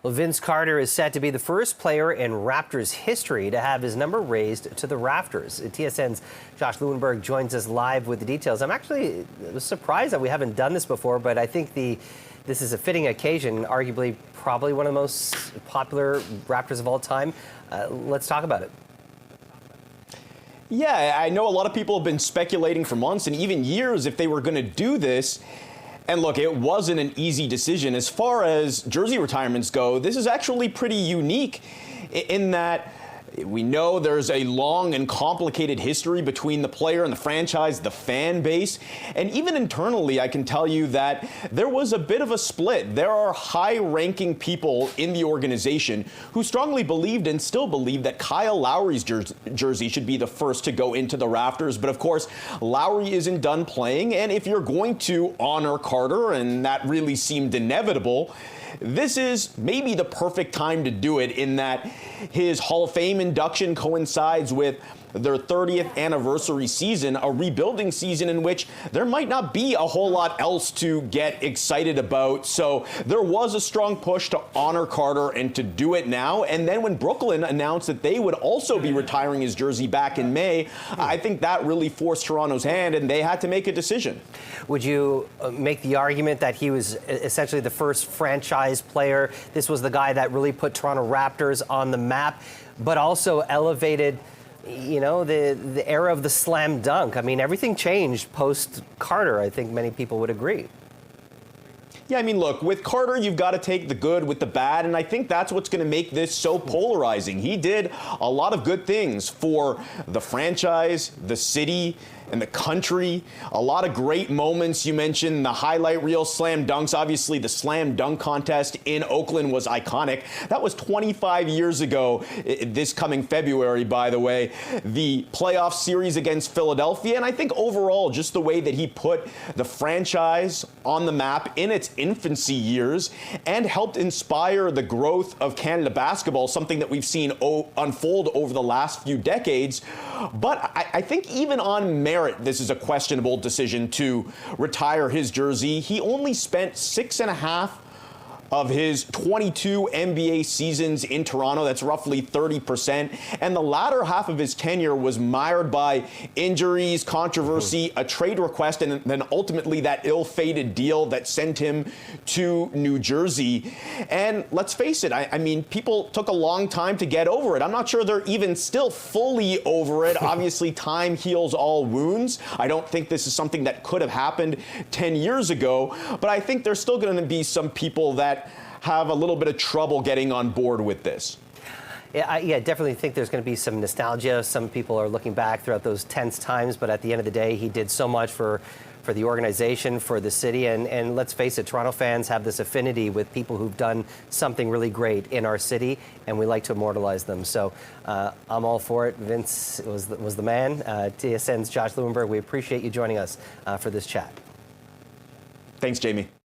Well, Vince Carter is set to be the first player in Raptors history to have his number raised to the rafters. TSN's Josh Lewenberg joins us live with the details. I'm actually surprised that we haven't done this before, but I think this is a fitting occasion, arguably probably one of the most popular Raptors of all time. Let's talk about it. Yeah, I know a lot of people have been speculating for months and even years if they were going to do this. And look, it wasn't an easy decision. As far as jersey retirements go, this is actually pretty unique in that we know there's a long and complicated history between the player and the franchise, the fan base. And even internally, I can tell you that there was a bit of a split. There are high-ranking people in the organization who strongly believed and still believe that Kyle Lowry's jersey should be the first to go into the rafters. But of course, Lowry isn't done playing. And if you're going to honor Carter, and that really seemed inevitable, this is maybe the perfect time to do it in that his Hall of Fame induction coincides with their 30th anniversary season, a rebuilding season in which there might not be a whole lot else to get excited about. So there was a strong push to honor Carter and to do it now. And then when Brooklyn announced that they would also be retiring his jersey back in May, I think that really forced Toronto's hand and they had to make a decision. Would you make the argument that he was essentially the first franchise player? This was the guy that really put Toronto Raptors on the map, but also elevated, you know, the era of the slam dunk. I mean, everything changed post-Carter. I think many people would agree. Yeah, I mean, look, with Carter, you've got to take the good with the bad, and I think that's what's going to make this so polarizing. He did a lot of good things for the franchise, the city, and the country. A lot of great moments. You mentioned the highlight reel slam dunks. Obviously, the slam dunk contest in Oakland was iconic. That was 25 years ago, this coming February, by the way. The playoff series against Philadelphia, and I think overall, just the way that he put the franchise on the map in its infancy years and helped inspire the growth of Canada basketball, something that we've seen unfold over the last few decades. But I think even on merit, this is a questionable decision to retire his jersey. He only spent 6.5 of his 22 NBA seasons in Toronto. That's roughly 30%. And the latter half of his tenure was mired by injuries, controversy, a trade request, and then ultimately that ill-fated deal that sent him to New Jersey. And let's face it, I mean, people took a long time to get over it. I'm not sure they're even still fully over it. Obviously, time heals all wounds. I don't think this is something that could have happened 10 years ago, but I think there's still going to be some people that have a little bit of trouble getting on board with this. Yeah, I definitely think there's going to be some nostalgia. Some people are looking back throughout those tense times, but at the end of the day, he did so much for the organization, for the city, and let's face it, Toronto fans have this affinity with people who've done something really great in our city, and we like to immortalize them. So I'm all for it. Vince was the man. TSN's Josh Lewenberg, we appreciate you joining us for this chat. Thanks, Jamie.